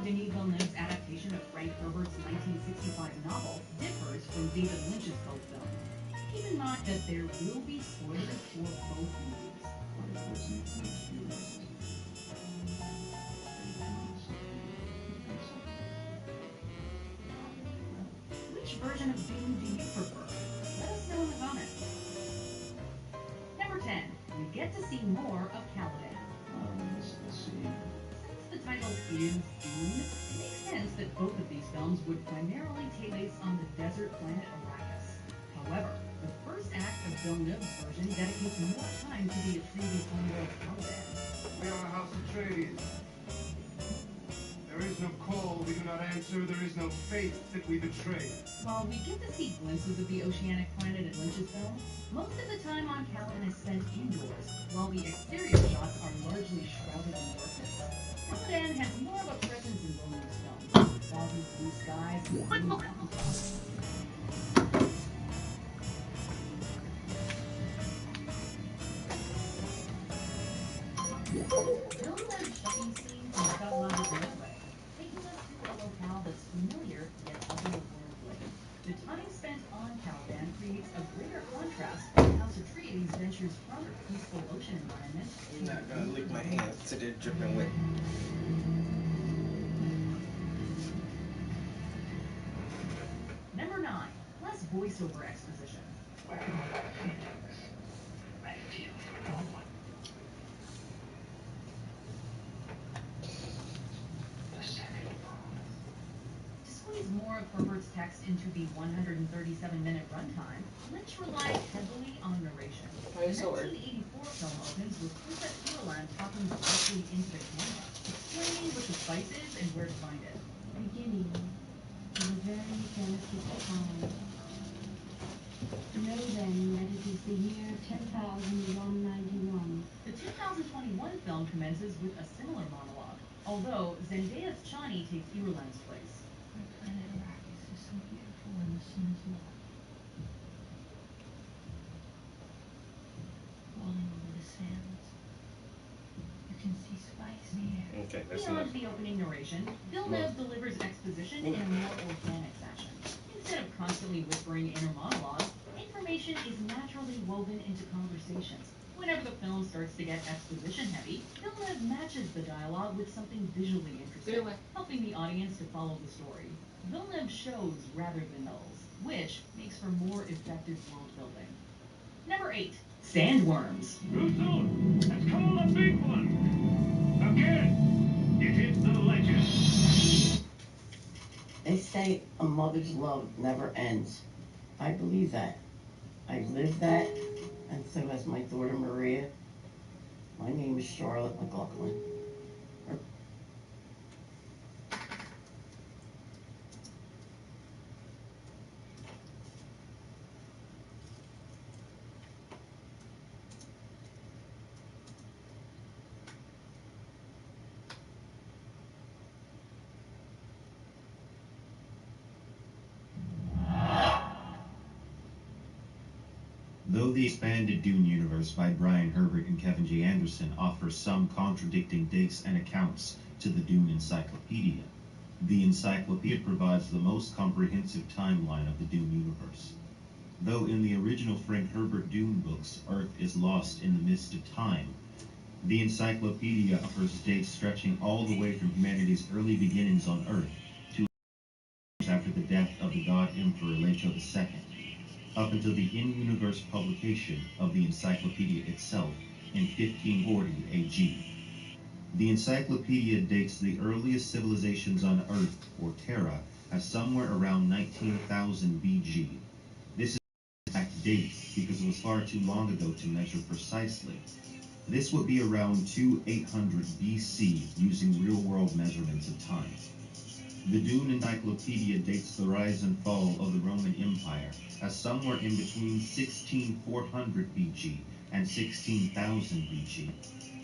Denis Villeneuve's adaptation of Frank Herbert's 1965 novel differs from David Lynch's both films. Keep in mind that there will be spoilers for both movies. Which version of Dune do you prefer? Let us know in the comments. Number 10. We get to see more of Caladan. Let's see. Since the title is Dune, it makes sense that both of these films would primarily take place on the desert planet Arrakis. However, the first act of Villeneuve's version dedicates more time to the Atreides homeworld Caladan. We are a house of Atreides. There is no call we do not answer. There is no faith that we betray. While we get to see glimpses of the oceanic planet in Lynch's film, most of the time on Caladan is spent indoors, while the exterior shots are largely shrouded in darkness. Caladan has more of a presence in Villeneuve's film, with thousands of blue skies and blue mountaintops. Villeneuve's shopping scene in Scotland is Norway, taking us to a locale that's familiar yet otherworldly. The time spent on Caladan creates a greater contrast with House Atreides ventures from a peaceful ocean environment. I'm not gonna lick my hands to they're dripping wet. Number 9. Less voiceover exposition. More of Herbert's text into the 137-minute runtime, Lynch relied heavily on narration. The 1984 film opens with Princess Irulan talking directly into the camera, explaining what the spice is and where to find it. Beginning of a very delicate time. Know then that it is the year 10,191. The 2021 film commences with a similar monologue, although Zendaya's Chani takes Irulan's place. Planet Arrakis is so beautiful when the sun is low. Rolling over the sands. You can see spice in the air. Okay, that's Beyond enough. the opening narration, Villeneuve delivers exposition in a more organic fashion. Instead of constantly whispering inner monologues, information is naturally woven into conversations. Whenever the film starts to get exposition heavy, Villeneuve matches the dialogue with something visually interesting, helping the audience to follow the story. Villeneuve shows rather than tells, which makes for more effective world building. Number 8. Sandworms. Too soon. Let's call a big one. Again, it is the legend. They say a mother's love never ends. I believe that. I live that, and so has my daughter Maria. My name is Charlotte McLaughlin. Though the expanded Dune universe by Brian Herbert and Kevin J. Anderson offers some contradicting dates and accounts to the Dune Encyclopedia, the encyclopedia provides the most comprehensive timeline of the Dune universe. Though in the original Frank Herbert Dune books, Earth is lost in the mist of time, the encyclopedia offers dates stretching all the way from humanity's early beginnings on Earth to after the death of the God Emperor Leto II, up until the in-universe publication of the encyclopedia itself in 1540 AG. The encyclopedia dates the earliest civilizations on Earth, or Terra, as somewhere around 19,000 BG. This is the exact date because it was far too long ago to measure precisely. This would be around 2800 BC using real-world measurements of time. The Dune Encyclopedia dates the rise and fall of the Roman Empire as somewhere in between 16,400 BG and 16,000 BG.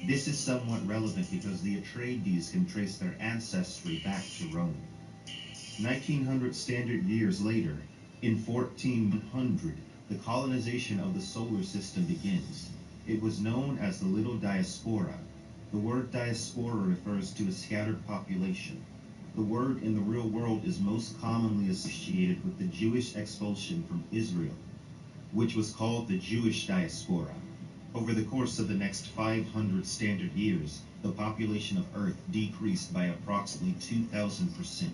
This is somewhat relevant because the Atreides can trace their ancestry back to Rome. 1900 standard years later, in 1400, the colonization of the solar system begins. It was known as the Little Diaspora. The word diaspora refers to a scattered population. The word in the real world is most commonly associated with the Jewish expulsion from Israel, which was called the Jewish diaspora. Over the course of the next 500 standard years, the population of Earth decreased by approximately 2,000%.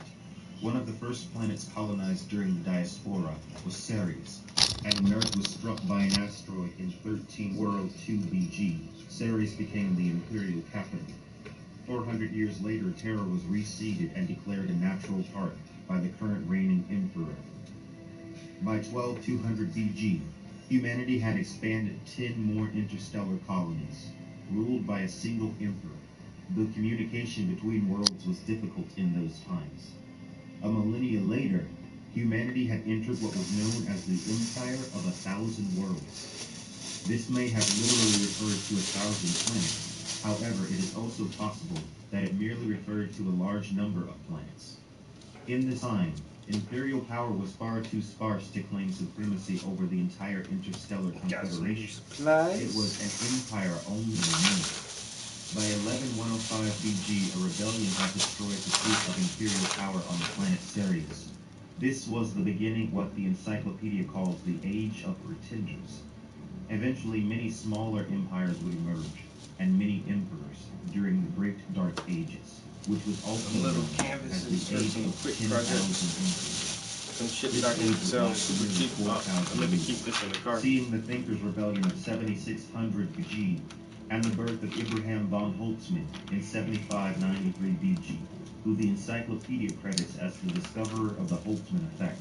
One of the first planets colonized during the diaspora was Ceres, and when Earth was struck by an asteroid in 1302 BG, Ceres became the imperial capital. 400 years later, Terra was reseeded and declared a natural park by the current reigning emperor. By 12200 BG, humanity had expanded 10 more interstellar colonies, ruled by a single emperor. The communication between worlds was difficult in those times. A millennia later, humanity had entered what was known as the Empire of 1,000 Worlds. This may have literally referred to 1,000 planets. However, it is also possible that it merely referred to a large number of planets. In this time, imperial power was far too sparse to claim supremacy over the entire interstellar confederation. It was an empire only in name. By 11105 BG, a rebellion had destroyed the seat of imperial power on the planet Ceres. This was the beginning of what the encyclopedia calls the Age of Pretenders. Eventually, many smaller empires would emerge, and many emperors during the Great Dark Ages, which was also little known canvases as the for Age some of quick 10,000 projects. Emperors. Some shit that I can sell super cheap. I meant to keep this in the car. Seeing the Thinkers' Rebellion of 7600 BG, and the birth of Abraham von Holtzmann in 7593 BG, who the encyclopedia credits as the discoverer of the Holtzmann effect.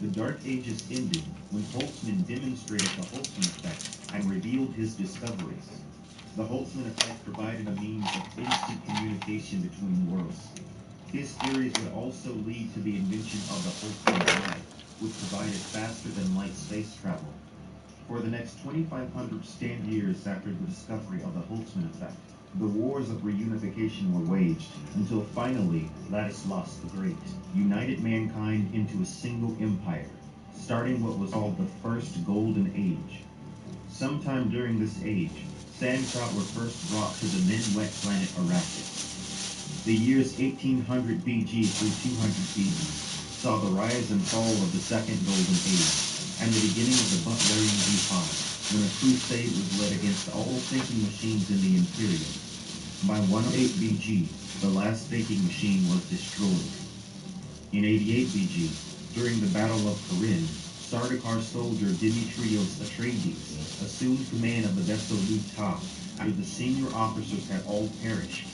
The Dark Ages ended when Holtzmann demonstrated the Holtzmann effect and revealed his discoveries. The Holtzmann effect provided a means of instant communication between worlds. His theories would also lead to the invention of the Holtzmann drive, which provided faster-than-light space travel. For the next 2,500 standard years after the discovery of the Holtzmann effect, the wars of reunification were waged, until finally Ladislas the Great united mankind into a single empire, starting what was called the First Golden Age. Sometime during this age, sandtrout were first brought to the then-wet planet Arrakis. The years 1800 BG through 200 BG saw the rise and fall of the Second Golden Age, and the beginning of the Butlerian Jihad, when a crusade was led against all thinking machines in the Imperium. By 108 BG, the last thinking machine was destroyed. In 88 BG, during the Battle of Corinne, Sardaukar soldier Demetrios Atreides assumed command of the vessel Luta after the senior officers had all perished.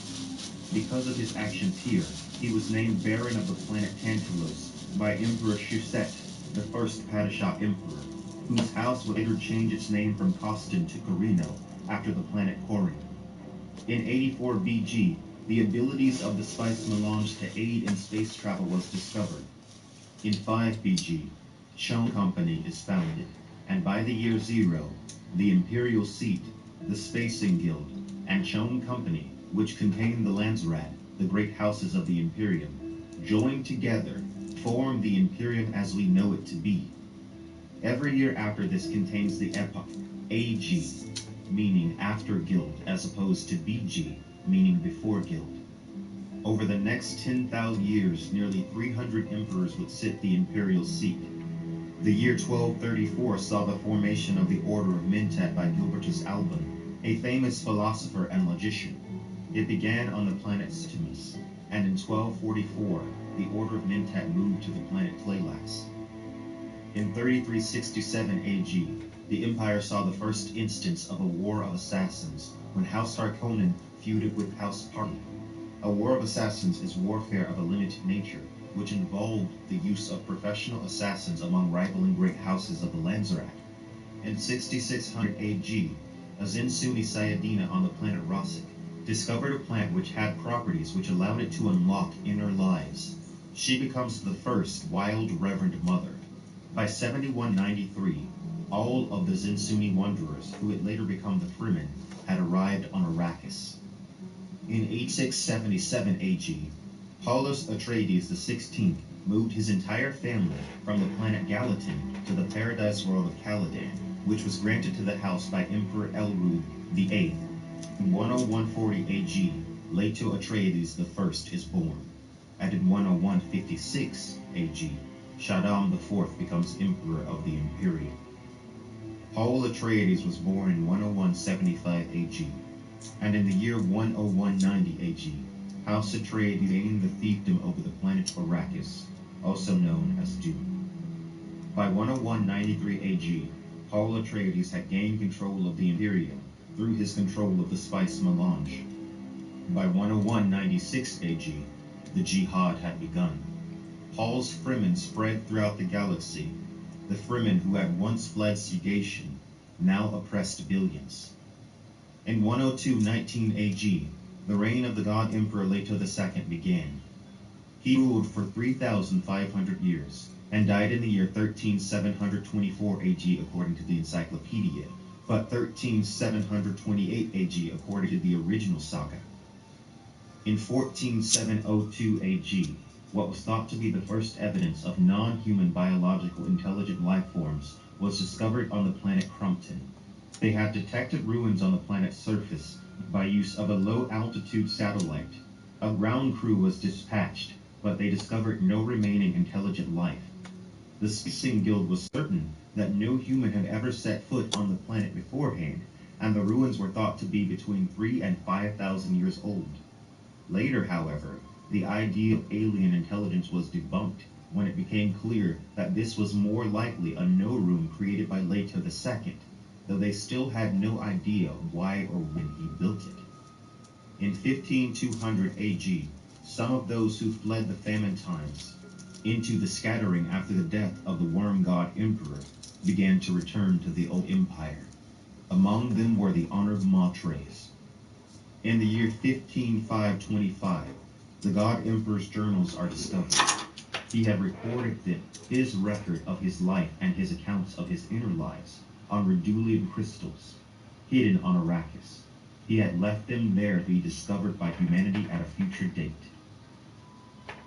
Because of his actions here, he was named Baron of the planet Tantalos by Emperor Shusett, the first Padishah Emperor, whose house would later change its name from Kostin to Corino after the planet Corin. In 84 BG, the abilities of the spice melange to aid in space travel was discovered. In 5 BG, Chon Company is founded, and by the year 0, the Imperial Seat, the Spacing Guild, and Chon Company, which contained the Landsraad, the great houses of the Imperium, joined together, form the Imperium as we know it to be. Every year after this contains the epoch AG, meaning after Guild, as opposed to BG, meaning before Guild. Over the next 10,000 years, nearly 300 emperors would sit the imperial seat. The year 1234 saw the formation of the Order of Mentat by Gilbertus Alban, a famous philosopher and logician. It began on the planet Stimus, and in 1244, the Order of Mentat moved to the planet Tleilax. In 3367 AG, the Empire saw the first instance of a war of assassins when House Harkonnen feuded with House Party. A war of assassins is warfare of a limited nature, which involved the use of professional assassins among rivaling great houses of the Landsraad. In 6600 AG, a Zinsuni Sayadina on the planet Rossik discovered a plant which had properties which allowed it to unlock inner lives. She becomes the first wild Reverend Mother. By 7193, all of the Zinsuni Wanderers, who would later become the Fremen, had arrived on Arrakis. In 8677 AG, Paulus Atreides XVI moved his entire family from the planet Gallatin to the paradise world of Caladan, which was granted to the house by Emperor Elrond VIII. In 10140 AG, Leto Atreides I is born. and in 10156 AG, Shaddam IV becomes Emperor of the Imperium. Paul Atreides was born in 10175 AG, and in the year 10190 AG, House Atreides gained the fiefdom over the planet Arrakis, also known as Dune. By 10193 AG, Paul Atreides had gained control of the Imperium through his control of the spice melange. By 10196 AG, the Jihad had begun. Paul's Fremen spread throughout the galaxy. The Fremen who had once fled segregation now oppressed billions. In 10219 AG, the reign of the God Emperor Leto II began. He ruled for 3,500 years and died in the year 13724 AG according to the Encyclopedia, but 13728 AG according to the original saga. In 14702 AG, what was thought to be the first evidence of non-human biological intelligent life forms was discovered on the planet Crumpton. They had detected ruins on the planet's surface by use of a low-altitude satellite. A ground crew was dispatched, but they discovered no remaining intelligent life. The Spacing Guild was certain that no human had ever set foot on the planet beforehand, and the ruins were thought to be between 3,000 and 5,000 years old. Later, however, the idea of alien intelligence was debunked when it became clear that this was more likely a no-room created by Leto II, though they still had no idea why or when he built it. In 15200 AG, some of those who fled the famine times into the scattering after the death of the worm god Emperor began to return to the old empire. Among them were the honored Matres. In the year 15525, the God Emperor's journals are discovered. He had recorded his record of his life and his accounts of his inner lives on Redulian crystals, hidden on Arrakis. He had left them there to be discovered by humanity at a future date.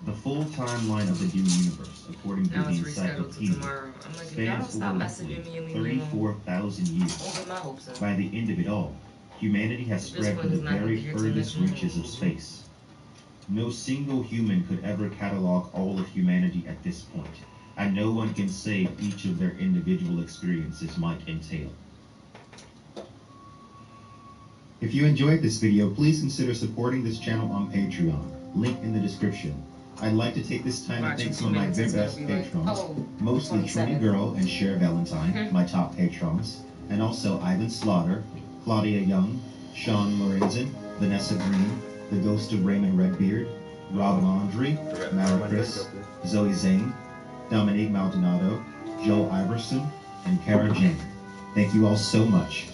The full timeline of the Dune universe, according to the Encyclopedia, spans over roughly 34,000 years. By the end of it all, humanity has spread to the very furthest reaches of space. No single human could ever catalog all of humanity at this point, and no one can say what each of their individual experiences might entail. If you enjoyed this video, please consider supporting this channel on Patreon, link in the description. I'd like to take this time to thank some of my very best patrons, mostly Trini Girl and Cher Valentine, my top patrons, and also Ivan Slaughter, Claudia Young, Sean Lorenzen, Vanessa Green, The Ghost of Raymond Redbeard, Rob Laundrie, Mara Chris, Zoe Zane, Dominique Maldonado, Joe Iverson, and Kara Jane. Thank you all so much.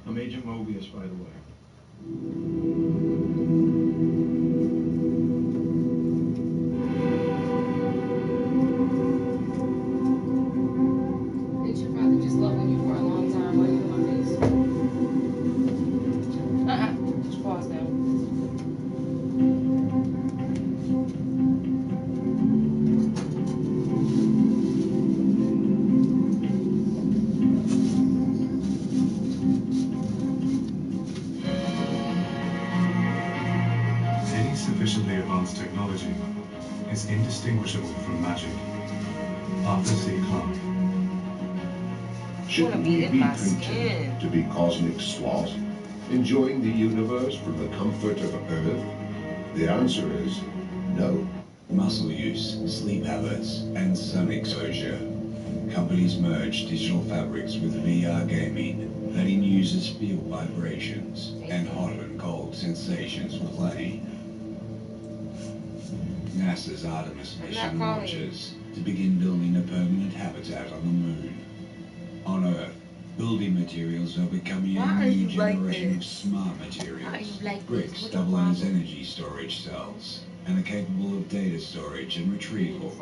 I'm Agent Mobius, by the way. Did your father just love on you for a long time? Why are you in my face? Just pause now. Any sufficiently advanced technology is indistinguishable from magic. Arthur C. Clarke. Shouldn't we be content to be cosmic sloths, enjoying the universe from the comfort of Earth? The answer is no. Muscle use, sleep habits, and sun exposure. Companies merge digital fabrics with VR gaming, letting users feel vibrations and hot and cold sensations with play. NASA's Artemis mission launches to begin building a permanent habitat on the moon. On Earth, building materials are becoming a new generation of smart materials. Bricks double as energy storage cells and are capable of data storage and retrieval.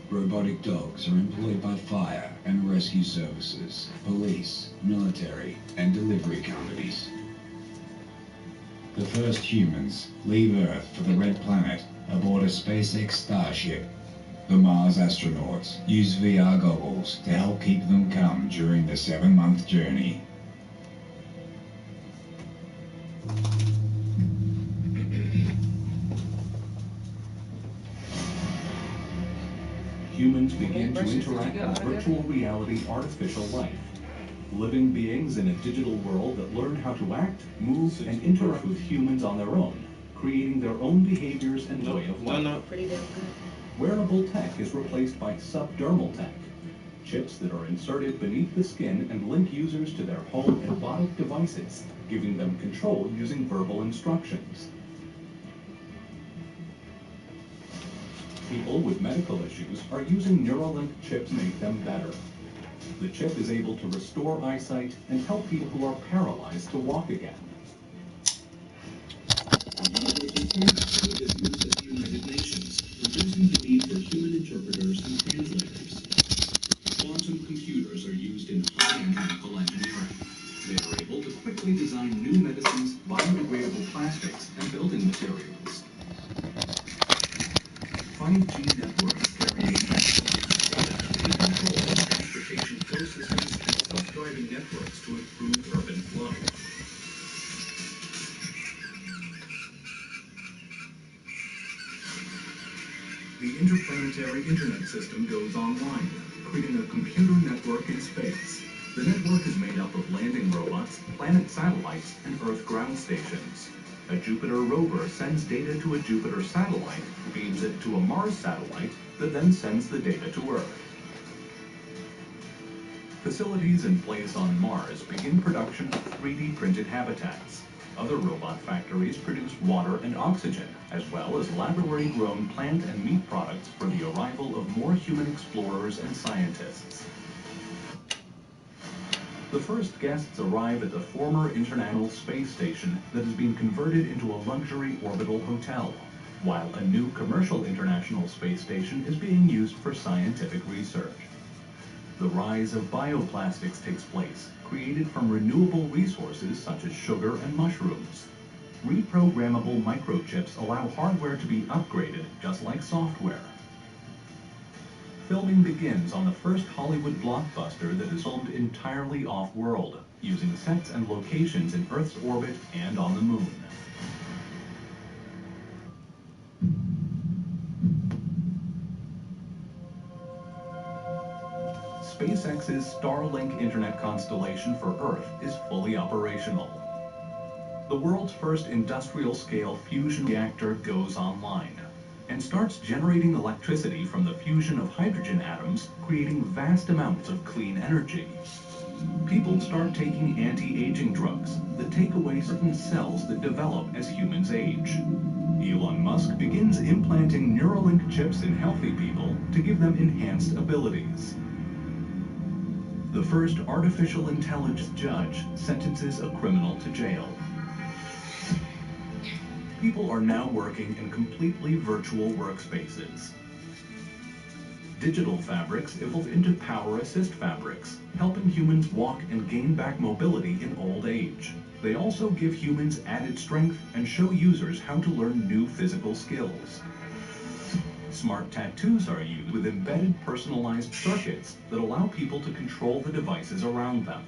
Robotic dogs are employed by fire and rescue services, police, military, and delivery companies. The first humans leave Earth for the Red Planet aboard a SpaceX Starship. The Mars astronauts use VR goggles to help keep them calm during the 7-month journey. Humans begin to interact with virtual reality artificial life. Living beings in a digital world that learn how to act, move, and interact with humans on their own, creating their own behaviors and way of life. Pretty damn good. Wearable tech is replaced by subdermal tech, chips that are inserted beneath the skin and link users to their home and robotic devices, giving them control using verbal instructions. People with medical issues are using Neuralink chips to make them better. The chip is able to restore eyesight and help people who are paralyzed to walk again. United Nations, reducing the need for human interpreters and translators. Quantum computers are used in high-end medical engineering. They are able to quickly design new medicines, biodegradable plastics, and building materials. 5G networks carry control of transportation flow systems and self-driving networks to improve urban flow. The interplanetary internet system goes online, creating a computer network in space. The network is made up of landing robots, planet satellites, and Earth ground stations. A Jupiter rover sends data to a Jupiter satellite, beams it to a Mars satellite, that then sends the data to Earth. Facilities in place on Mars begin production of 3D printed habitats. Other robot factories produce water and oxygen, as well as laboratory-grown plant and meat products for the arrival of more human explorers and scientists. The first guests arrive at the former International Space Station that has been converted into a luxury orbital hotel, while a new commercial International Space Station is being used for scientific research. The rise of bioplastics takes place, created from renewable resources such as sugar and mushrooms. Reprogrammable microchips allow hardware to be upgraded, just like software. Filming begins on the first Hollywood blockbuster that is filmed entirely off-world, using sets and locations in Earth's orbit and on the Moon. SpaceX's Starlink internet constellation for Earth is fully operational. The world's first industrial-scale fusion reactor goes online and starts generating electricity from the fusion of hydrogen atoms, creating vast amounts of clean energy. People start taking anti-aging drugs that take away certain cells that develop as humans age. Elon Musk begins implanting Neuralink chips in healthy people to give them enhanced abilities. The first artificial intelligence judge sentences a criminal to jail. People are now working in completely virtual workspaces. Digital fabrics evolve into power assist fabrics, helping humans walk and gain back mobility in old age. They also give humans added strength and show users how to learn new physical skills. Smart tattoos are used with embedded personalized circuits that allow people to control the devices around them.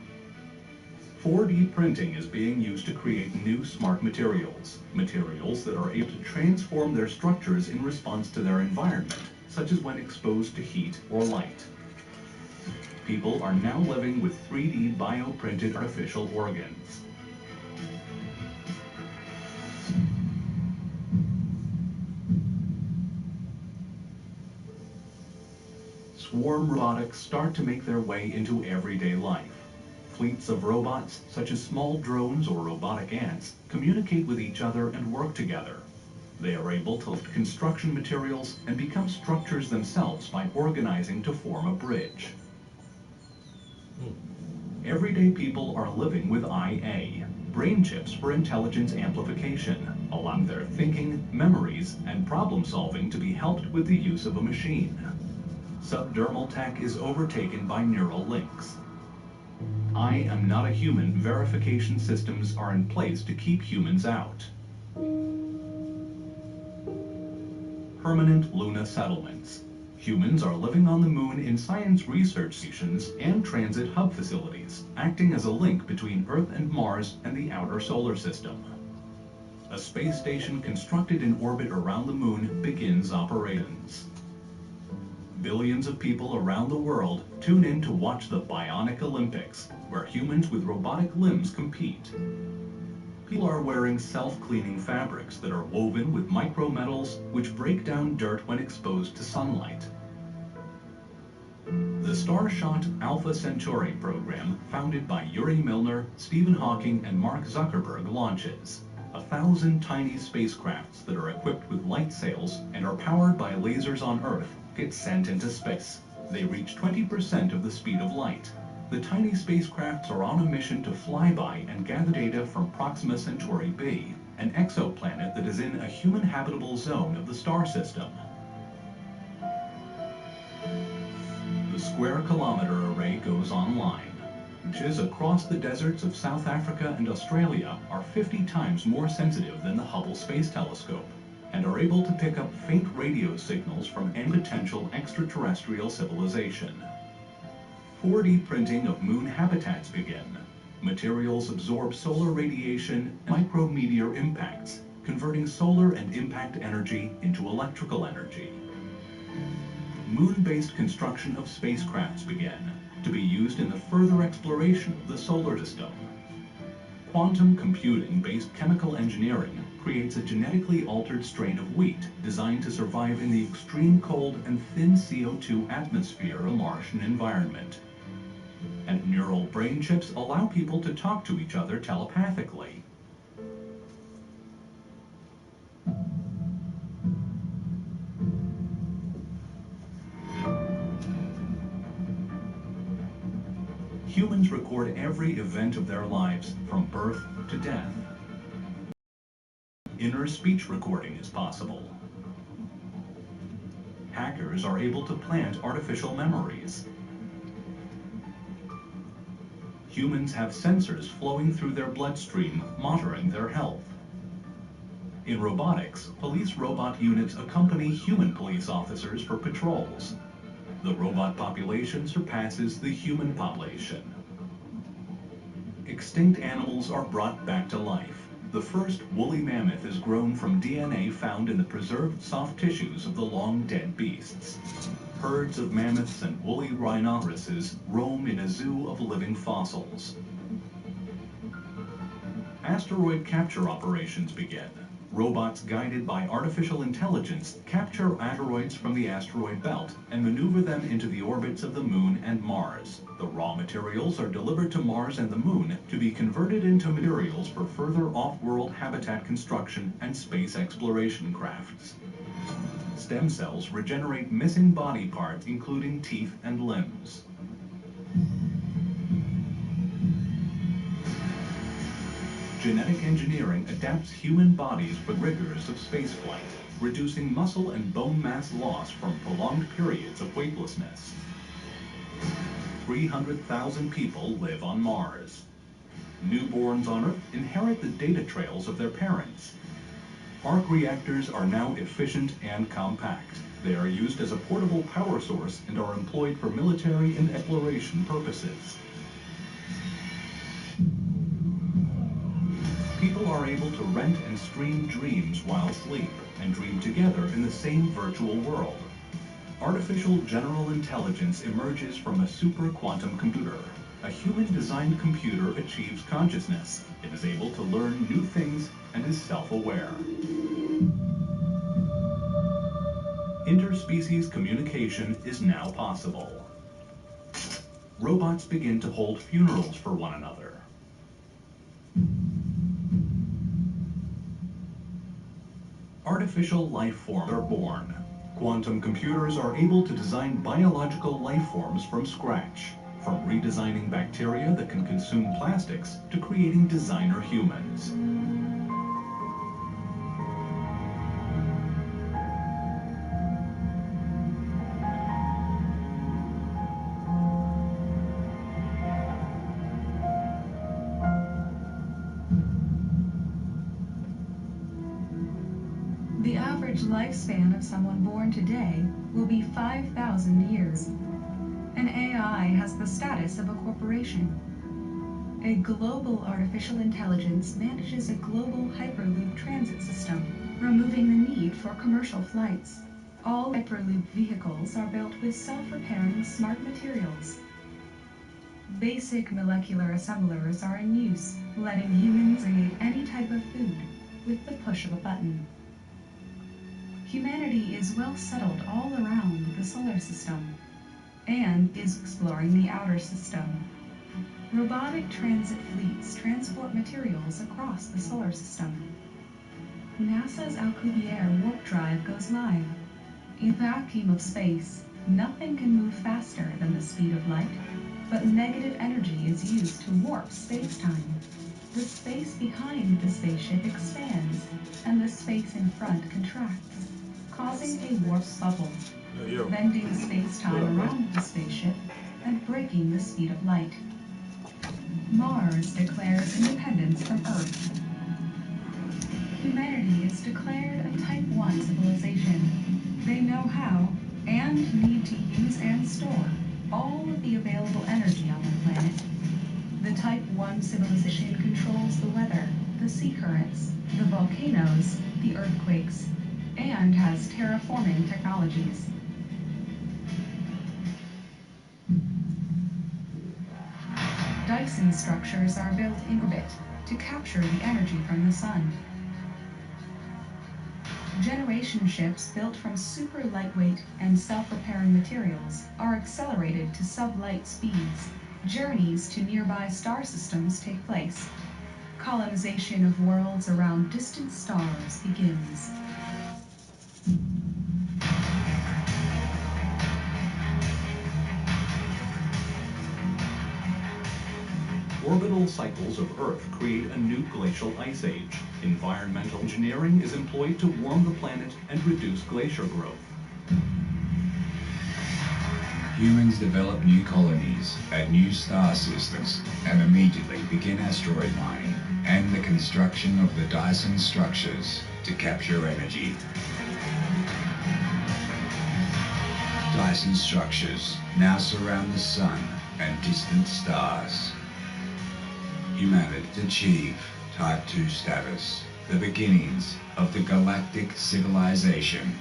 4D printing is being used to create new smart materials that are able to transform their structures in response to their environment, such as when exposed to heat or light. People are now living with 3D bioprinted artificial organs. Swarm robotics start to make their way into everyday life. Fleets of robots, such as small drones or robotic ants, communicate with each other and work together. They are able to lift construction materials and become structures themselves by organizing to form a bridge. Everyday people are living with IA, brain chips for intelligence amplification, allowing their thinking, memories, and problem solving to be helped with the use of a machine. Subdermal tech is overtaken by neural links. I am not a human verification systems are in place to keep humans out. Permanent Luna settlements. Humans are living on the moon in science research stations and transit hub facilities, acting as a link between Earth and Mars and the outer solar system. A space station constructed in orbit around the moon begins operations. Billions of people around the world tune in to watch the Bionic Olympics, where humans with robotic limbs compete. People are wearing self-cleaning fabrics that are woven with micrometals which break down dirt when exposed to sunlight. The Starshot Alpha Centauri program, founded by Yuri Milner, Stephen Hawking, and Mark Zuckerberg, launches 1,000 tiny spacecrafts that are equipped with light sails and are powered by lasers on Earth get sent into space. They reach 20% of the speed of light. The tiny spacecrafts are on a mission to fly by and gather data from Proxima Centauri b, an exoplanet that is in a human habitable zone of the star system. The Square Kilometre Array goes online. Dishes across the deserts of South Africa and Australia are 50 times more sensitive than the Hubble Space Telescope, and are able to pick up faint radio signals from any potential extraterrestrial civilization. 4D printing of moon habitats begin. Materials absorb solar radiation and micrometeor impacts, converting solar and impact energy into electrical energy. Moon-based construction of spacecrafts begin, to be used in the further exploration of the solar system. Quantum computing-based chemical engineering creates a genetically altered strain of wheat designed to survive in the extreme cold and thin CO2 atmosphere of a Martian environment. And neural brain chips allow people to talk to each other telepathically. Humans record every event of their lives, from birth to death. Inner speech recording is possible. Hackers are able to plant artificial memories. Humans have sensors flowing through their bloodstream, monitoring their health. In robotics, police robot units accompany human police officers for patrols. The robot population surpasses the human population. Extinct animals are brought back to life. The first woolly mammoth is grown from DNA found in the preserved soft tissues of the long-dead beasts. Herds of mammoths and woolly rhinoceroses roam in a zoo of living fossils. Asteroid capture operations begin. Robots guided by artificial intelligence capture asteroids from the asteroid belt and maneuver them into the orbits of the Moon and Mars. The raw materials are delivered to Mars and the Moon to be converted into materials for further off-world habitat construction and space exploration crafts. Stem cells regenerate missing body parts, including teeth and limbs. Genetic engineering adapts human bodies for rigors of spaceflight, reducing muscle and bone mass loss from prolonged periods of weightlessness. 300,000 people live on Mars. Newborns on Earth inherit the data trails of their parents. Arc reactors are now efficient and compact. They are used as a portable power source and are employed for military and exploration purposes. People are able to rent and stream dreams while asleep, and dream together in the same virtual world. Artificial general intelligence emerges from a super quantum computer. A human-designed computer achieves consciousness. It is able to learn new things and is self-aware. Interspecies communication is now possible. Robots begin to hold funerals for one another. Artificial life forms are born. Quantum computers are able to design biological life forms from scratch, from redesigning bacteria that can consume plastics to creating designer humans. average lifespan of someone born today will be 5,000 years. An AI has the status of a corporation. A global artificial intelligence manages a global Hyperloop transit system, removing the need for commercial flights. All Hyperloop vehicles are built with self-repairing smart materials. Basic molecular assemblers are in use, letting humans create any type of food with the push of a button. Humanity is well settled all around the solar system and is exploring the outer system. Robotic transit fleets transport materials across the solar system. NASA's Alcubierre warp drive goes live. In a vacuum of space, nothing can move faster than the speed of light, but negative energy is used to warp space-time. The space behind the spaceship expands, and the space in front contracts, causing a warp bubble, bending space-time around the spaceship and breaking the speed of light. Mars declares independence from Earth. Humanity is declared a Type 1 civilization. They know how, and need to use and store, all of the available energy on the planet. The Type 1 civilization controls the weather, the sea currents, the volcanoes, the earthquakes, and has terraforming technologies. Dyson structures are built in orbit to capture the energy from the sun. Generation ships built from super lightweight and self-repairing materials are accelerated to sublight speeds. Journeys to nearby star systems take place. Colonization of worlds around distant stars begins. Orbital cycles of Earth create a new glacial ice age. Environmental engineering is employed to warm the planet and reduce glacier growth. Humans develop new colonies at new star systems and immediately begin asteroid mining and the construction of the Dyson structures to capture energy. Dyson structures now surround the sun and distant stars. Humanity achieve Type 2 status, the beginnings of the galactic civilization.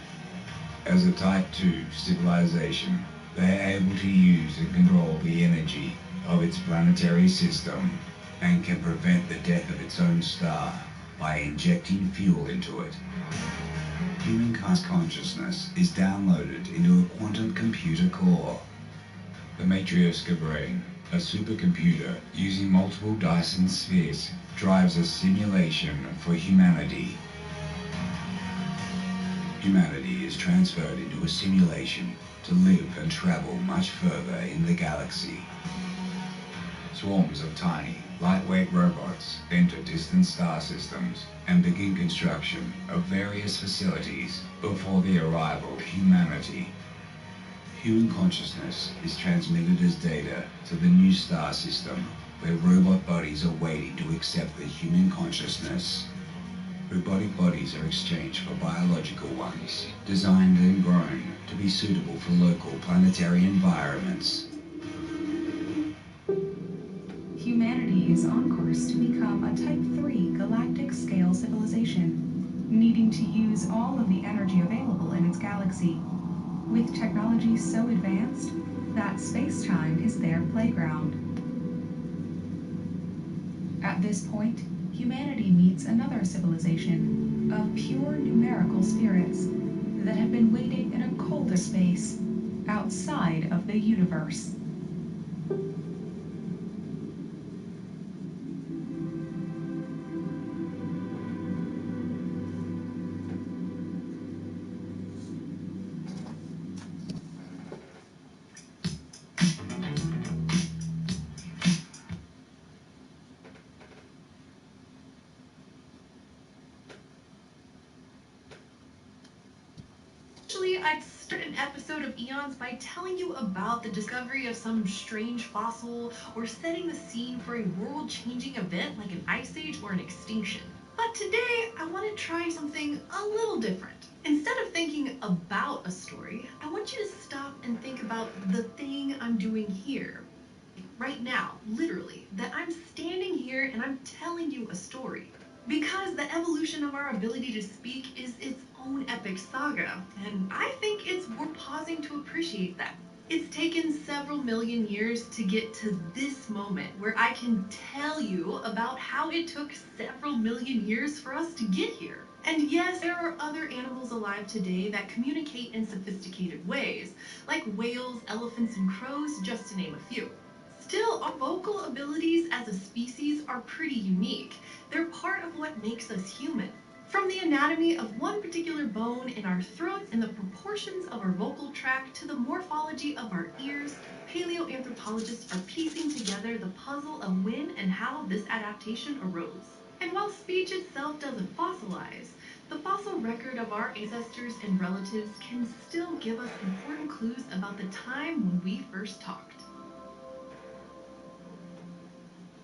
As a Type 2 civilization, they are able to use and control the energy of its planetary system and can prevent the death of its own star by injecting fuel into it. Humankind's consciousness is downloaded into a quantum computer core. The Matryoshka brain, a supercomputer using multiple Dyson spheres, drives a simulation for humanity. Humanity is transferred into a simulation to live and travel much further in the galaxy. Swarms of tiny, lightweight robots enter distant star systems and begin construction of various facilities before the arrival of humanity. Human consciousness is transmitted as data to the new star system, where robot bodies are waiting to accept the human consciousness. Robotic bodies are exchanged for biological ones, designed and grown to be suitable for local planetary environments. Humanity is on course to become a Type 3 galactic scale civilization, needing to use all of the energy available in its galaxy, with technology so advanced that space-time is their playground. At this point, humanity meets another civilization of pure numerical spirits that have been waiting in a colder space outside of the universe. I'd start an episode of Eons by telling you about the discovery of some strange fossil or setting the scene for a world-changing event like an ice age or an extinction. But today, I want to try something a little different. Instead of thinking about a story, I want you to stop and think about the thing I'm doing here. Right now, literally, that I'm standing here and I'm telling you a story. Because the evolution of our ability to speak is its own epic saga, and I think it's worth pausing to appreciate that. It's taken several million years to get to this moment where I can tell you about how it took several million years for us to get here. And yes, there are other animals alive today that communicate in sophisticated ways, like whales, elephants, and crows, just to name a few. Still, our vocal abilities as a species are pretty unique. They're part of what makes us human. From the anatomy of one particular bone in our throats and the proportions of our vocal tract to the morphology of our ears, paleoanthropologists are piecing together the puzzle of when and how this adaptation arose. And while speech itself doesn't fossilize, the fossil record of our ancestors and relatives can still give us important clues about the time when we first talked.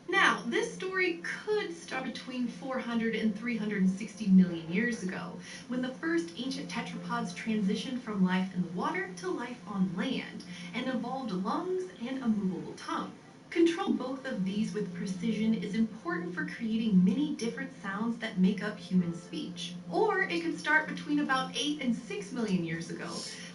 Now, this story could start between 400 and 360 million years ago, when the first ancient tetrapods transitioned from life in the water to life on land, and evolved lungs and a movable tongue. Control both of these with precision is important for creating many different sounds that make up human speech. Or it could start between about 8 and 6 million years ago,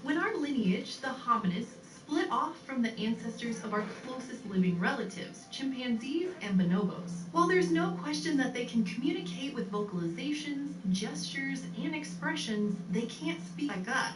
when our lineage, the hominids, split off from the ancestors of our closest living relatives, chimpanzees and bonobos. While there's no question that they can communicate with vocalizations, gestures, and expressions, they can't speak like us,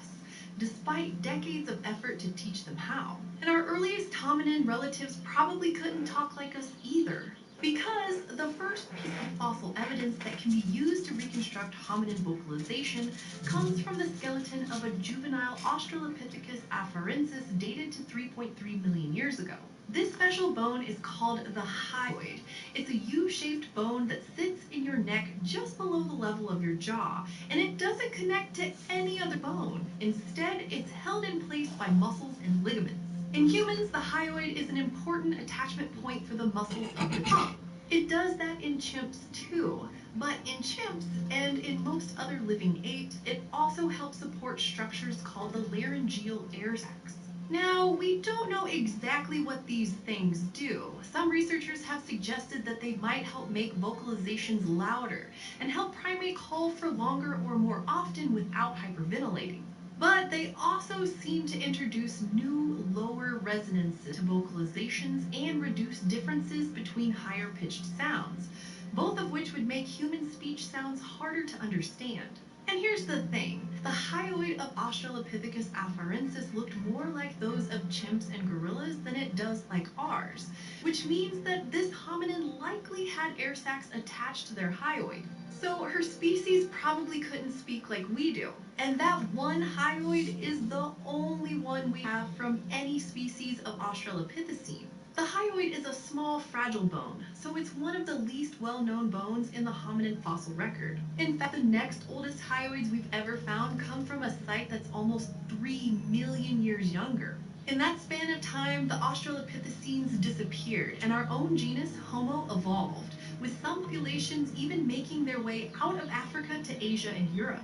despite decades of effort to teach them how. And our earliest hominin relatives probably couldn't talk like us either, because the first piece of fossil evidence that can be used to reconstruct hominin vocalization comes from the skeleton of a juvenile Australopithecus afarensis dated to 3.3 million years ago. This special bone is called the hyoid. It's a U-shaped bone that sits in your neck just below the level of your jaw, and it doesn't connect to any other bone. Instead, it's held in place by muscles and ligaments. In humans, the hyoid is an important attachment point for the muscles of the tongue. It does that in chimps too, but in chimps and in most other living apes, it also helps support structures called the laryngeal air sacs. Now, we don't know exactly what these things do. Some researchers have suggested that they might help make vocalizations louder and help primate call for longer or more often without hyperventilating. But they also seem to introduce new, lower resonances to vocalizations and reduce differences between higher-pitched sounds, both of which would make human speech sounds harder to understand. And here's the thing, the hyoid of Australopithecus afarensis looked more like those of chimps and gorillas than it does like ours, which means that this hominin likely had air sacs attached to their hyoid. So her species probably couldn't speak like we do. And that one hyoid is the only one we have from any species of Australopithecine. The hyoid is a small, fragile bone, so it's one of the least well-known bones in the hominin fossil record. In fact, the next oldest hyoids we've ever found come from a site that's almost 3 million years younger. In that span of time, the Australopithecines disappeared, and our own genus, Homo, evolved, with some populations even making their way out of Africa to Asia and Europe.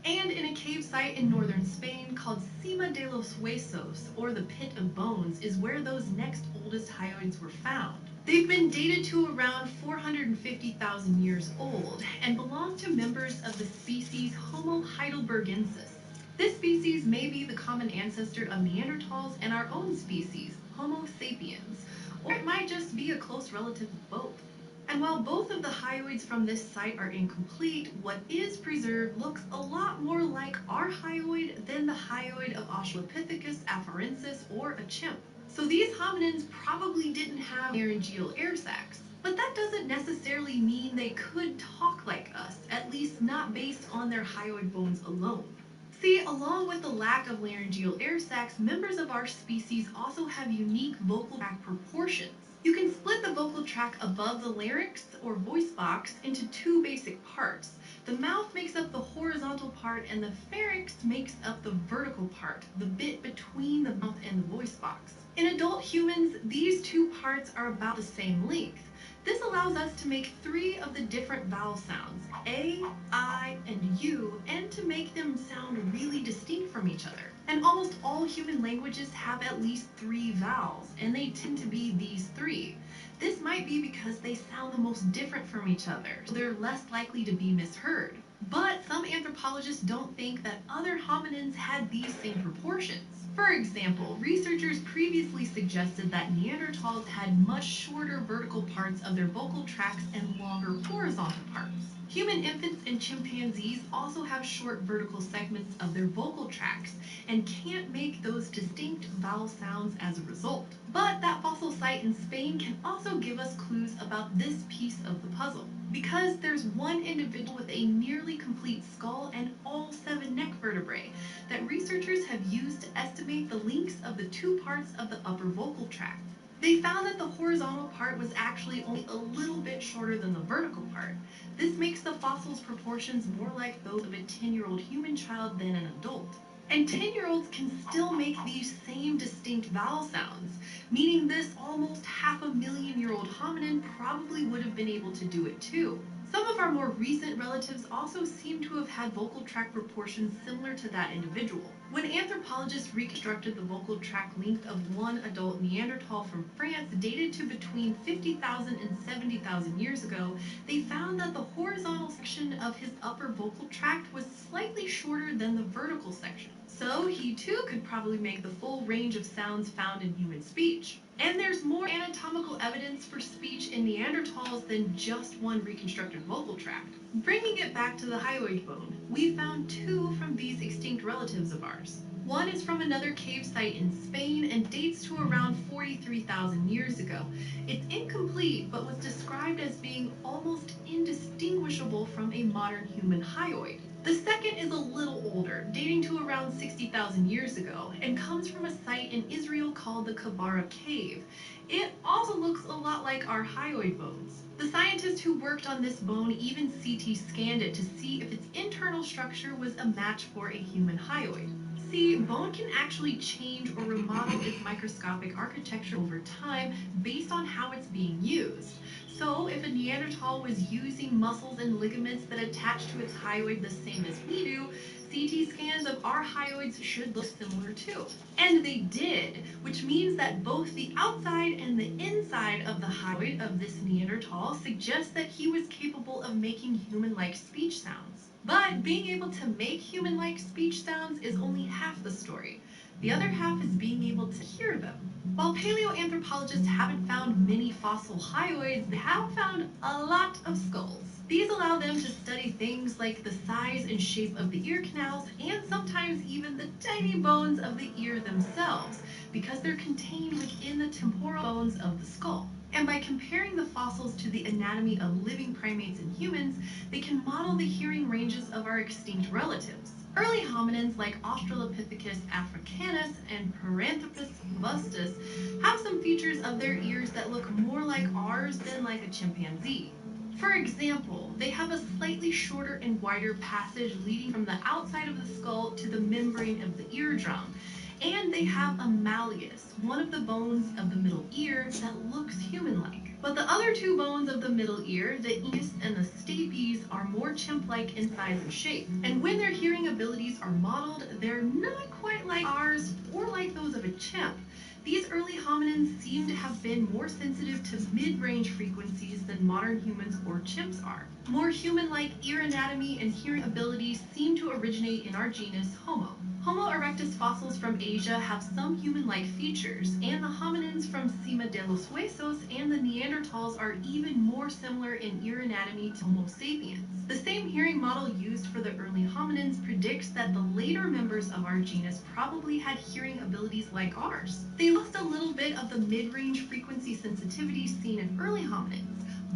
And in a cave site in northern Spain called Cima de los Huesos, or the Pit of Bones, is where those next oldest hyoids were found. They've been dated to around 450,000 years old and belong to members of the species Homo heidelbergensis. This species may be the common ancestor of Neanderthals and our own species, Homo sapiens, or it might just be a close relative of both. And while both of the hyoids from this site are incomplete, what is preserved looks a lot more like our hyoid than the hyoid of Australopithecus afarensis or a chimp. So these hominins probably didn't have laryngeal air sacs. But that doesn't necessarily mean they could talk like us, at least not based on their hyoid bones alone. See, along with the lack of laryngeal air sacs, members of our species also have unique vocal tract proportions. You can split the vocal tract above the larynx or voice box into two basic parts. The mouth makes up the horizontal part and the pharynx makes up the vertical part, the bit between the mouth and the voice box. In adult humans, these two parts are about the same length. This allows us to make 3 of the different vowel sounds, A, I, and U, and to make them sound really distinct from each other. And almost all human languages have at least 3 vowels, and they tend to be these 3. This might be because they sound the most different from each other, so they're less likely to be misheard. But some anthropologists don't think that other hominins had these same proportions. For example, researchers previously suggested that Neanderthals had much shorter vertical parts of their vocal tracts and longer horizontal parts. Human infants and chimpanzees also have short vertical segments of their vocal tracts and can't make those distinct vowel sounds as a result. But that fossil site in Spain can also give us clues about this piece of the puzzle, because there's one individual with a nearly complete skull and all 7 neck vertebrae that researchers have used to estimate the lengths of the 2 parts of the upper vocal tract. They found that the horizontal part was actually only a little bit shorter than the vertical part. This makes the fossil's proportions more like those of a 10-year-old human child than an adult. And 10-year-olds can still make these same distinct vowel sounds, meaning this almost 500,000-year-old hominin probably would have been able to do it too. Some of our more recent relatives also seem to have had vocal tract proportions similar to that individual. When anthropologists reconstructed the vocal tract length of one adult Neanderthal from France dated to between 50,000 and 70,000 years ago, they found that the horizontal section of his upper vocal tract was slightly shorter than the vertical section. So he too could probably make the full range of sounds found in human speech. And there's more anatomical evidence for speech in Neanderthals than just one reconstructed vocal tract. Bringing it back to the hyoid bone, we found 2 from these extinct relatives of ours. One is from another cave site in Spain and dates to around 43,000 years ago. It's incomplete, but was described as being almost indistinguishable from a modern human hyoid. The second is a little older, dating to around 60,000 years ago, and comes from a site in Israel called the Kabara Cave. It also looks a lot like our hyoid bones. The scientists who worked on this bone even CT scanned it to see if its internal structure was a match for a human hyoid. See, bone can actually change or remodel its microscopic architecture over time based on how it's being used. So if a Neanderthal was using muscles and ligaments that attach to its hyoid the same as we do, CT scans of our hyoids should look similar too. And they did, which means that both the outside and the inside of the hyoid of this Neanderthal suggests that he was capable of making human-like speech sounds. But being able to make human-like speech sounds is only half the story. The other half is being able to hear them. While paleoanthropologists haven't found many fossil hyoids, they have found a lot of skulls. These allow them to study things like the size and shape of the ear canals and sometimes even the tiny bones of the ear themselves, because they're contained within the temporal bones of the skull. And by comparing the fossils to the anatomy of living primates and humans, they can model the hearing ranges of our extinct relatives. Early hominins like Australopithecus africanus and Paranthropus robustus have some features of their ears that look more like ours than like a chimpanzee. For example, they have a slightly shorter and wider passage leading from the outside of the skull to the membrane of the eardrum. And they have a malleus, one of the bones of the middle ear that looks human-like. But the other 2 bones of the middle ear, the incus and the stapes, are more chimp-like in size and shape. And when their hearing abilities are modeled, they're not quite like ours or like those of a chimp. These early hominins seem to have been more sensitive to mid-range frequencies than modern humans or chimps are. More human-like ear anatomy and hearing abilities seem to originate in our genus Homo. Homo erectus fossils from Asia have some human-like features, and the hominins from Cima de los Huesos and the Neanderthals are even more similar in ear anatomy to Homo sapiens. The same hearing model used for the early hominins predicts that the later members of our genus probably had hearing abilities like ours. They lost a little bit of the mid-range frequency sensitivity seen in early hominins,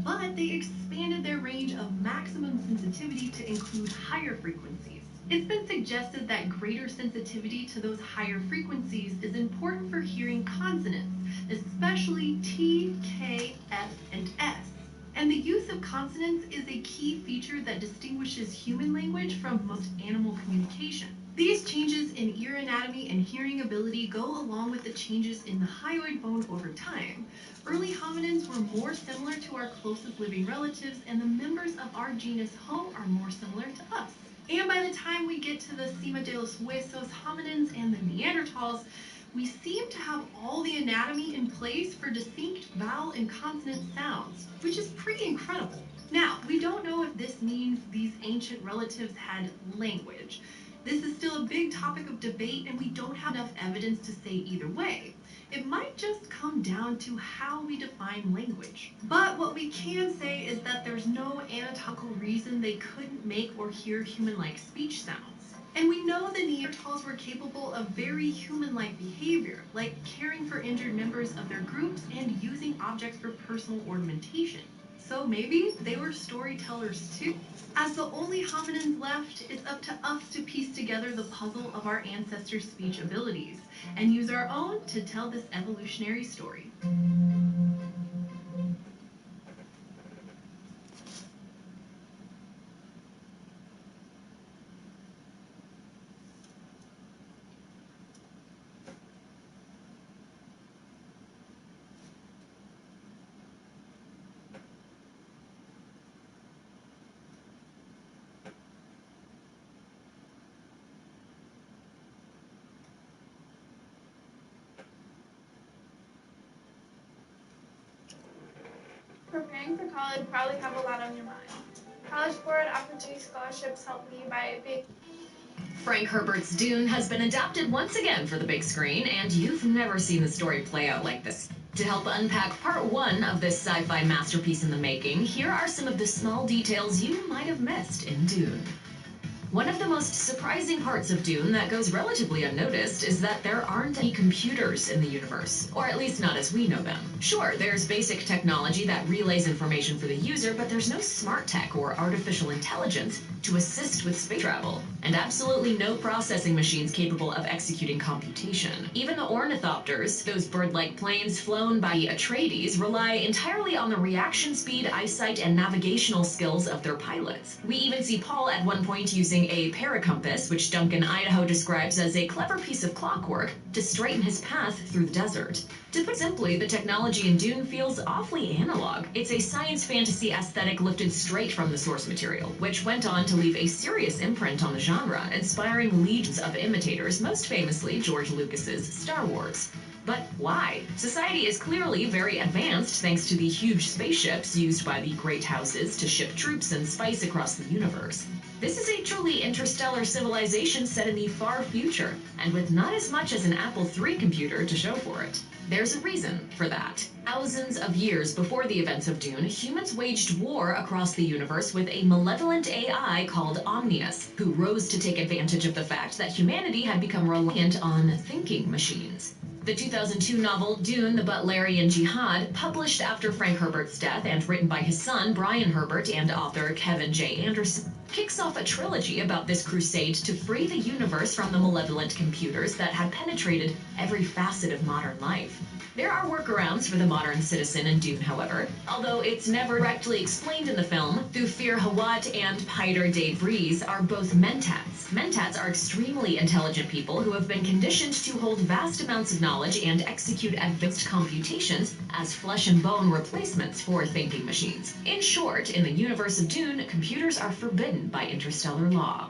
but they expanded their range of maximum sensitivity to include higher frequencies. It's been suggested that greater sensitivity to those higher frequencies is important for hearing consonants, especially T, K, F, and S. And the use of consonants is a key feature that distinguishes human language from most animal communication. These changes in ear anatomy and hearing ability go along with the changes in the hyoid bone over time. Early hominins were more similar to our closest living relatives, and the members of our genus Homo are more similar to us. And by the time we get to the Cima de los Huesos hominins and the Neanderthals, we seem to have all the anatomy in place for distinct vowel and consonant sounds, which is pretty incredible. Now, we don't know if this means these ancient relatives had language. This is still a big topic of debate, and we don't have enough evidence to say either way. It might just come down to how we define language. But what we can say is that there's no anatomical reason they couldn't make or hear human-like speech sounds. And we know the Neanderthals were capable of very human-like behavior, like caring for injured members of their groups and using objects for personal ornamentation. So maybe they were storytellers too. As the only hominins left, it's up to us to piece together the puzzle of our ancestors' speech abilities and use our own to tell this evolutionary story. Preparing for college probably have a lot on your mind. College Board Opportunity Scholarships helped me by being... Frank Herbert's Dune has been adapted once again for the big screen, and you've never seen the story play out like this. To help unpack part one of this sci-fi masterpiece in the making, here are some of the small details you might have missed in Dune. One of the most surprising parts of Dune that goes relatively unnoticed is that there aren't any computers in the universe, or at least not as we know them. Sure, there's basic technology that relays information for the user, but there's no smart tech or artificial intelligence to assist with space travel, and absolutely no processing machines capable of executing computation. Even the ornithopters, those bird-like planes flown by the Atreides, rely entirely on the reaction speed, eyesight, and navigational skills of their pilots. We even see Paul at one point using a paracompass, which Duncan Idaho describes as a clever piece of clockwork, to straighten his path through the desert. To put simply, the technology in Dune feels awfully analog. It's a science fantasy aesthetic lifted straight from the source material, which went on to leave a serious imprint on the genre, inspiring legions of imitators, most famously George Lucas's Star Wars. But why? Society is clearly very advanced thanks to the huge spaceships used by the great houses to ship troops and spice across the universe. This is a truly interstellar civilization set in the far future, and with not as much as an Apple III computer to show for it. There's a reason for that. Thousands of years before the events of Dune, humans waged war across the universe with a malevolent AI called Omnius, who rose to take advantage of the fact that humanity had become reliant on thinking machines. The 2002 novel Dune, the Butlerian Jihad, published after Frank Herbert's death and written by his son Brian Herbert and author Kevin J. Anderson, kicks off a trilogy about this crusade to free the universe from the malevolent computers that had penetrated every facet of modern life. There are workarounds for the modern citizen in Dune, however, although it's never directly explained in the film. Thufir Hawat and Piter Day Breeze are both mentats. Mentats are extremely intelligent people who have been conditioned to hold vast amounts of knowledge and execute advanced computations as flesh and bone replacements for thinking machines. In short, in the universe of Dune, computers are forbidden by interstellar law.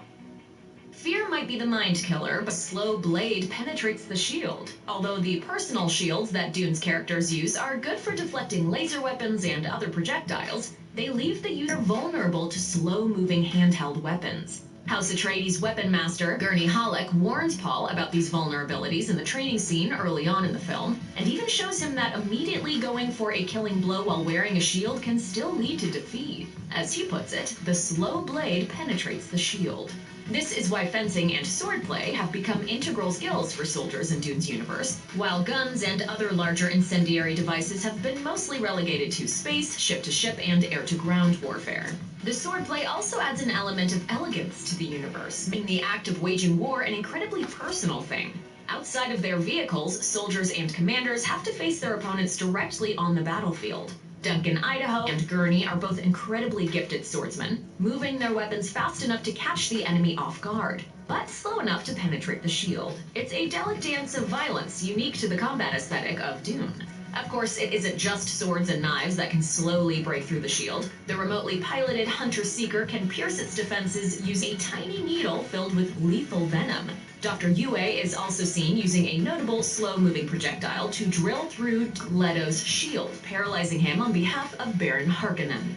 Fear might be the mind killer, but slow blade penetrates the shield. Although the personal shields that Dune's characters use are good for deflecting laser weapons and other projectiles, they leave the user vulnerable to slow-moving handheld weapons. House Atreides weapon master Gurney Halleck warns Paul about these vulnerabilities in the training scene early on in the film, and even shows him that immediately going for a killing blow while wearing a shield can still lead to defeat. As he puts it, the slow blade penetrates the shield. This is why fencing and swordplay have become integral skills for soldiers in Dune's universe, while guns and other larger incendiary devices have been mostly relegated to space, ship-to-ship, and air-to-ground warfare. The swordplay also adds an element of elegance to the universe, making the act of waging war an incredibly personal thing. Outside of their vehicles, soldiers and commanders have to face their opponents directly on the battlefield. Duncan Idaho and Gurney are both incredibly gifted swordsmen, moving their weapons fast enough to catch the enemy off guard, but slow enough to penetrate the shield. It's a delicate dance of violence unique to the combat aesthetic of Dune. Of course, it isn't just swords and knives that can slowly break through the shield. The remotely piloted Hunter-Seeker can pierce its defenses using a tiny needle filled with lethal venom. Dr. Yue is also seen using a notable slow-moving projectile to drill through Leto's shield, paralyzing him on behalf of Baron Harkonnen.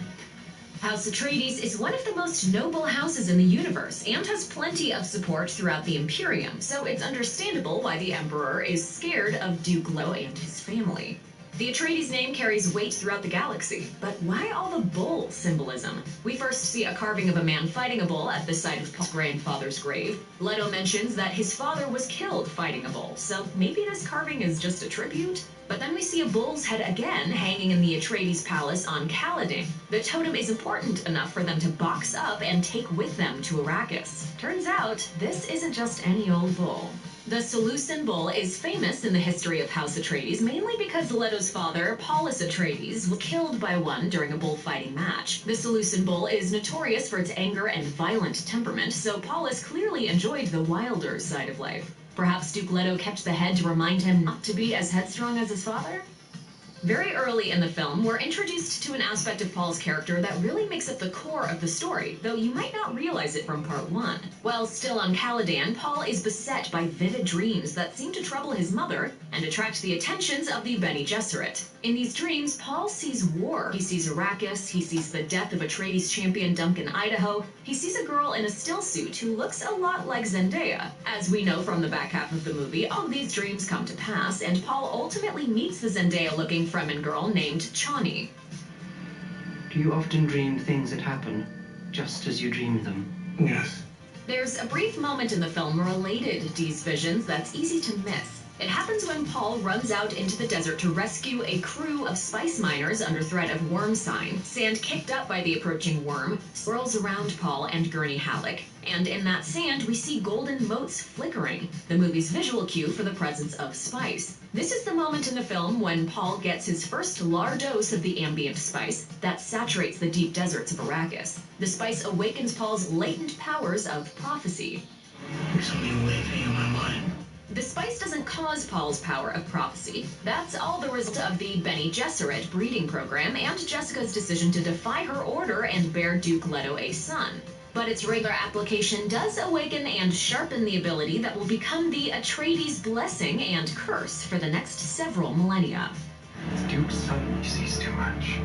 House Atreides is one of the most noble houses in the universe and has plenty of support throughout the Imperium, so it's understandable why the Emperor is scared of Duke Leto and his family. The Atreides name carries weight throughout the galaxy, but why all the bull symbolism? We first see a carving of a man fighting a bull at the site of Paul's grandfather's grave. Leto mentions that his father was killed fighting a bull, so maybe this carving is just a tribute? But then we see a bull's head again hanging in the Atreides palace on Caladan. The totem is important enough for them to box up and take with them to Arrakis. Turns out, this isn't just any old bull. The Seleucid bull is famous in the history of House Atreides mainly because Leto's father, Paulus Atreides, was killed by one during a bullfighting match. The Seleucid bull is notorious for its anger and violent temperament, so Paulus clearly enjoyed the wilder side of life. Perhaps Duke Leto kept the head to remind him not to be as headstrong as his father? Very early in the film, we're introduced to an aspect of Paul's character that really makes up the core of the story, though you might not realize it from part 1. While still on Caladan, Paul is beset by vivid dreams that seem to trouble his mother and attract the attentions of the Bene Gesserit. In these dreams, Paul sees war. He sees Arrakis, he sees the death of Atreides champion Duncan Idaho, he sees a girl in a still suit who looks a lot like Zendaya. As we know from the back half of the movie, all of these dreams come to pass, and Paul ultimately meets the Zendaya-looking Fremen girl named Chani. Do you often dream things that happen just as you dream them? Yes. There's a brief moment in the film related to these visions that's easy to miss. It happens when Paul runs out into the desert to rescue a crew of spice miners under threat of worm sign. Sand kicked up by the approaching worm swirls around Paul and Gurney Halleck, and in that sand we see golden motes flickering, the movie's visual cue for the presence of spice. This is the moment in the film when Paul gets his first large dose of the ambient spice that saturates the deep deserts of Arrakis. The spice awakens Paul's latent powers of prophecy. There's something waving in my mind. The spice doesn't cause Paul's power of prophecy. That's all the result of the Bene Gesserit breeding program and Jessica's decision to defy her order and bear Duke Leto a son. But its regular application does awaken and sharpen the ability that will become the Atreides blessing and curse for the next several millennia. Duke's son sees too much.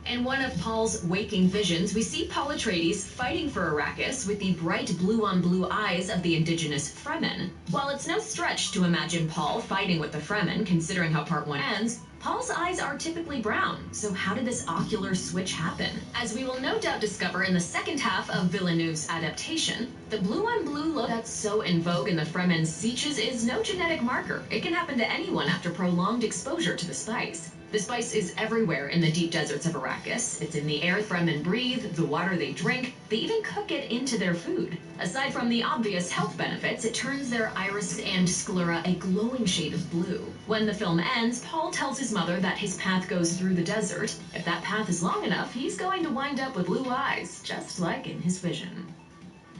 In one of Paul's waking visions, we see Paul Atreides fighting for Arrakis with the bright blue-on-blue eyes of the indigenous Fremen. While it's no stretch to imagine Paul fighting with the Fremen, considering how part 1 ends, Paul's eyes are typically brown, so how did this ocular switch happen? As we will no doubt discover in the second half of Villeneuve's adaptation, the blue-on-blue look that's so in vogue in the Fremen sieges is no genetic marker. It can happen to anyone after prolonged exposure to the spice. The spice is everywhere in the deep deserts of Arrakis. It's in the air Fremen breathe, the water they drink, they even cook it into their food. Aside from the obvious health benefits, it turns their iris and sclera a glowing shade of blue. When the film ends, Paul tells his mother that his path goes through the desert. If that path is long enough, he's going to wind up with blue eyes, just like in his vision.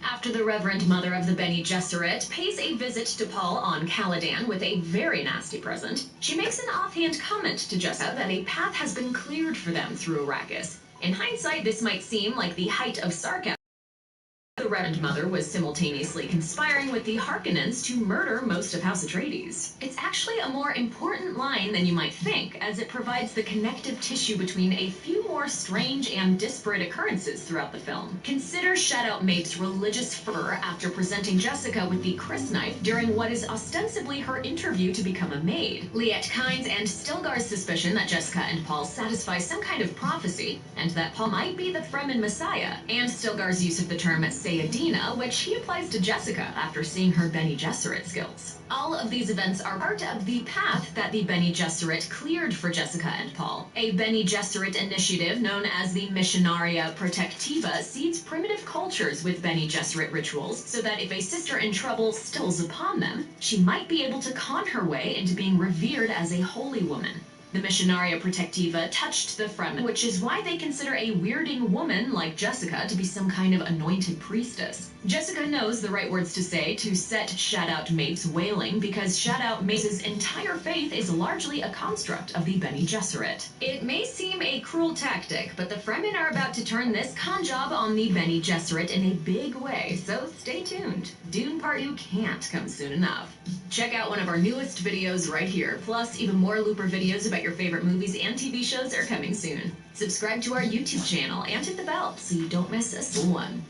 After the Reverend Mother of the Bene Gesserit pays a visit to Paul on Caladan with a very nasty present, she makes an offhand comment to Jessica that a path has been cleared for them through Arrakis. In hindsight, this might seem like the height of sarcasm. The Reverend Mother was simultaneously conspiring with the Harkonnens to murder most of House Atreides. It's actually a more important line than you might think, as it provides the connective tissue between a few more strange and disparate occurrences throughout the film. Consider Shadow Mape's religious fervor after presenting Jessica with the crysknife during what is ostensibly her interview to become a maid. Liet Kynes and Stilgar's suspicion that Jessica and Paul satisfy some kind of prophecy, and that Paul might be the Fremen Messiah, and Stilgar's use of the term Sayadina, which he applies to Jessica after seeing her Bene Gesserit skills. All of these events are part of the path that the Bene Gesserit cleared for Jessica and Paul. A Bene Gesserit initiative known as the Missionaria Protectiva seeds primitive cultures with Bene Gesserit rituals so that if a sister in trouble stumbles upon them, she might be able to con her way into being revered as a holy woman. The Missionaria Protectiva touched the Fremen, which is why they consider a weirding woman like Jessica to be some kind of anointed priestess. Jessica knows the right words to say to set Shadout Mates wailing, because Shadout Mates' entire faith is largely a construct of the Bene Gesserit. It may seem a cruel tactic, but the Fremen are about to turn this con job on the Bene Gesserit in a big way, so stay tuned. Dune Part 2 can't come soon enough. Check out one of our newest videos right here, plus even more Looper videos about your favorite movies and TV shows are coming soon. Subscribe to our YouTube channel and hit the bell so you don't miss a single one.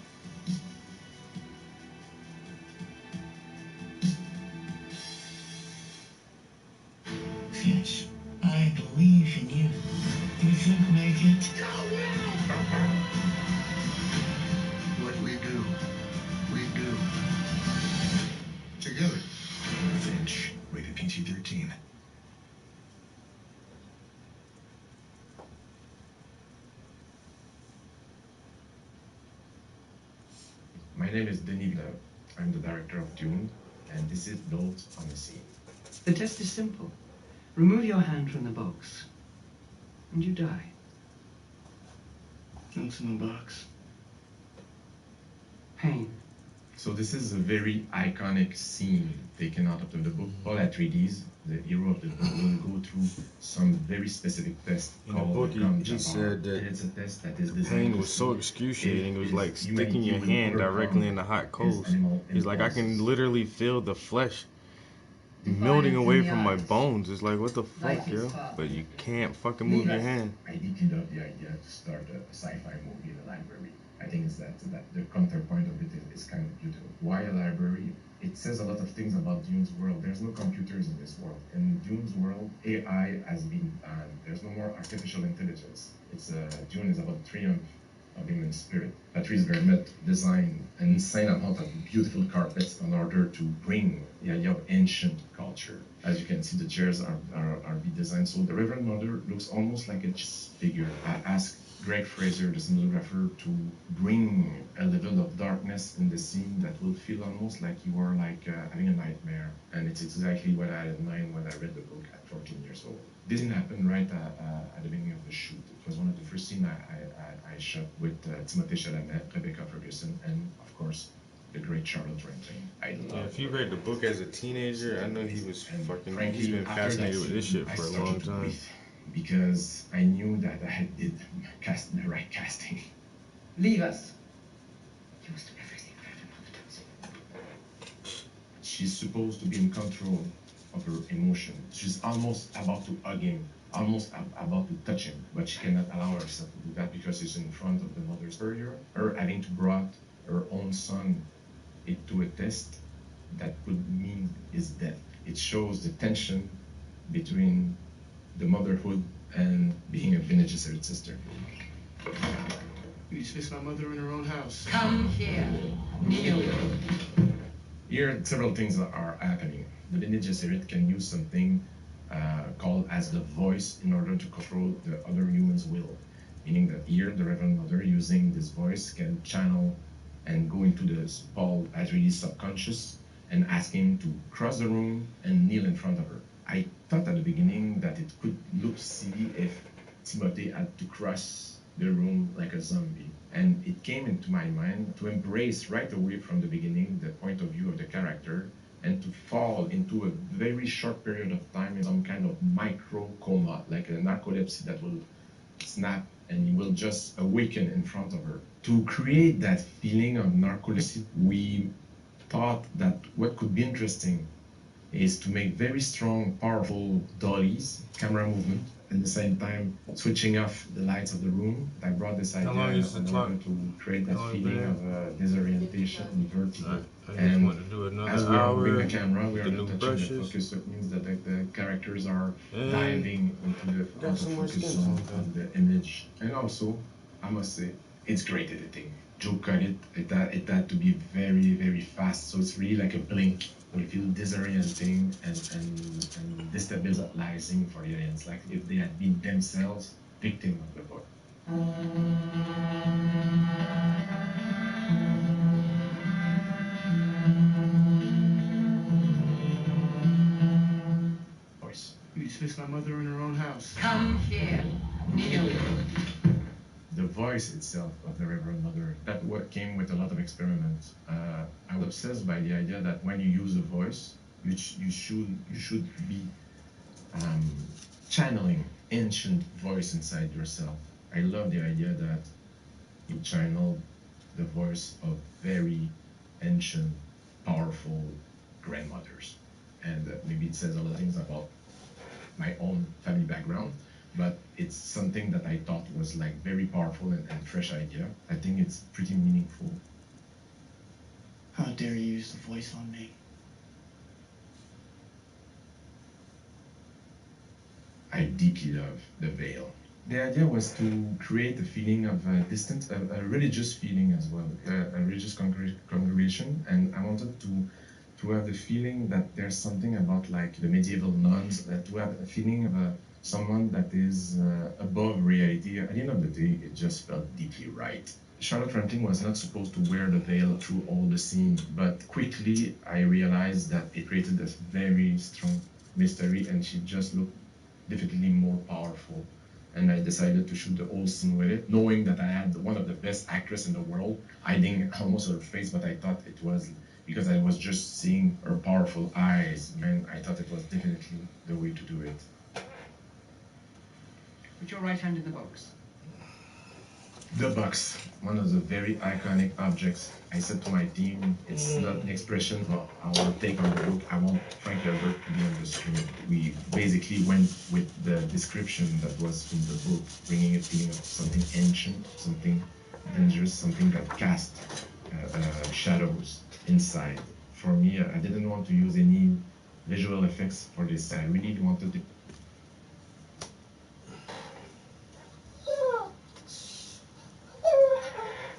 Finch, I believe in you. Do you think we'll make it? What we do, together. Finch, rated PG-13. My name is Denis Villeneuve. I'm the director of Dune, and this is Built on the Sea. The test is simple. Remove your hand from the box, and you die. What's in the box? Pain. So this is a very iconic scene taken out of the book. Paul Atreides, the hero of the book, will go through some very specific test. In the book, he said that it's a test that is the designed pain was so excruciating. It was like human sticking your will hand directly overcome in the hot his coals. animal He's like, I can impulses. literally feel the flesh melting away from my bones. It's like, what the fuck, yo? But you can't fucking move your hand. I did love the idea to start a sci-fi movie in a library. I think it's that the counterpoint of it is kind of beautiful. Why a library? It says a lot of things about Dune's world. There's no computers in this world. In Dune's world, AI has been banned. There's no more artificial intelligence. Dune is about the triumph of human spirit. Patrice Vermette designed an insane amount of beautiful carpets in order to bring the idea of ancient culture. As you can see, the chairs are be designed. So the Reverend Mother looks almost like a figure. I asked Greg Fraser, the cinematographer, to bring a level of darkness in the scene that will feel almost like you are having a nightmare. And it's exactly what I had in mind when I read the book at 14 years old. This didn't happen right at the beginning of the shoot. It was one of the first scenes I shot with Timothée Chalamet, Rebecca Ferguson, and of course, the great Charlotte Rampling. Yeah, if you read the book as a teenager, I know he was fucking. Frankly, He's been after fascinated that with this scene, shit I for a started long to time. breathe, because I knew that I did the right casting. Leave us. You must do everything Reverend Mother does. She's supposed to be in control of her emotion. She's almost about to hug him, almost about to touch him, but she cannot allow herself to do that because she's in front of the mother's earlier. Her having to brought her own son into a test that could mean his death. It shows the tension between the motherhood and being a Bene Gesserit sister. You dismiss my mother in her own house. Come here. Kneel. Here, several things are happening. The Bene Gesserit can use something called as the voice in order to control the other human's will. Meaning that here, the Reverend Mother, using this voice, can channel and go into the Paul Atreides subconscious and ask him to cross the room and kneel in front of her. I thought at the beginning that it could look silly if Timothée had to cross the room like a zombie. And it came into my mind to embrace right away from the beginning the point of view of the character and to fall into a very short period of time in some kind of micro coma, like a narcolepsy that will snap and he will just awaken in front of her. To create that feeling of narcolepsy, we thought that what could be interesting is to make very strong, powerful dollies, camera movement, at the same time switching off the lights of the room. I brought this idea in order to create that feeling of disorientation and vertigo. And as we are moving the camera, we are not touching the focus, so it means that the characters are diving into the focus zone of the image. And also, I must say, it's great editing. Joe cut it had to be very, very fast, so it's really like a blink. Will feel disorienting and destabilizing for the audience, like if they had been themselves victim of the book. You dismiss my mother in her own house. house. Come here. Kneel. The voice itself of the Reverend Mother, that what came with a lot of experiments. I was obsessed by the idea that when you use a voice, you should be channeling ancient voice inside yourself. I love the idea that you channel the voice of very ancient, powerful grandmothers. And maybe it says a lot of things about my own family background, but it's something that I thought was like very powerful and fresh idea. I think it's pretty meaningful. How dare you use the voice on me? I deeply love the veil. The idea was to create a feeling of distance, a religious feeling as well, a religious congregation, and I wanted to have the feeling that there's something about like the medieval nuns, to have a feeling of someone that is above reality. At the end of the day, it just felt deeply right. Charlotte Rampling was not supposed to wear the veil through all the scene, but quickly I realized that it created this very strong mystery, and she just looked definitely more powerful. And I decided to shoot the whole scene with it, knowing that I had one of the best actresses in the world, hiding almost her face, but I thought it was, because I was just seeing her powerful eyes, man, I thought it was definitely the way to do it. Put your right hand in the box. The box, one of the very iconic objects. I said to my team, it's not an expression of our take on the book. I want Frank Herbert to be on the screen. We basically went with the description that was in the book, bringing a feeling of something ancient, something dangerous, something that cast shadows inside. For me, I didn't want to use any visual effects for this. I really wanted to.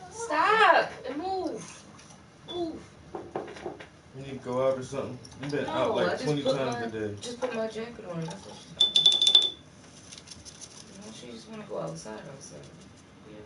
Stop and move. Move. You need to go out or something? You've been No, out like I just 20 put times my, a day. just put my jacket on. That's what she just want to go outside. Yeah.